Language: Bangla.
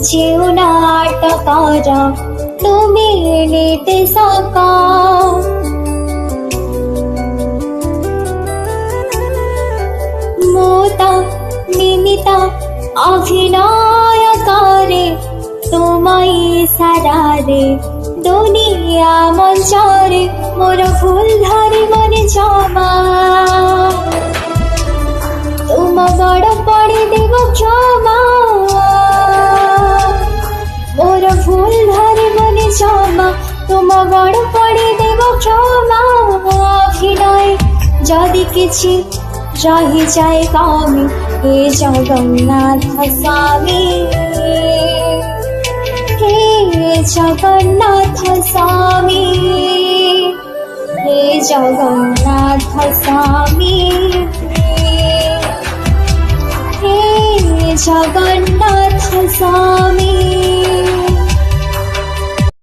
যেও না টাকারা তুমি নিতে সকা মোতা নিমিতা অভিনয় করে তোমায় সারারে দুনিয়া মঞ্চরে মোর ফুল ধরি মনে জমা তুম বড় পড়ে দেব ক্ষমা মোর ফুল ধরি মনে জমা তুম বড় পড়ে দেব ক্ষমা অভিনয় যদি কিছু রহি যায় কামি হে জগন্নাথ স্বামী হে জগন্নাথ স্বামী হে জগন্নাথ স্বামী হে জগন্নাথ স্বামী।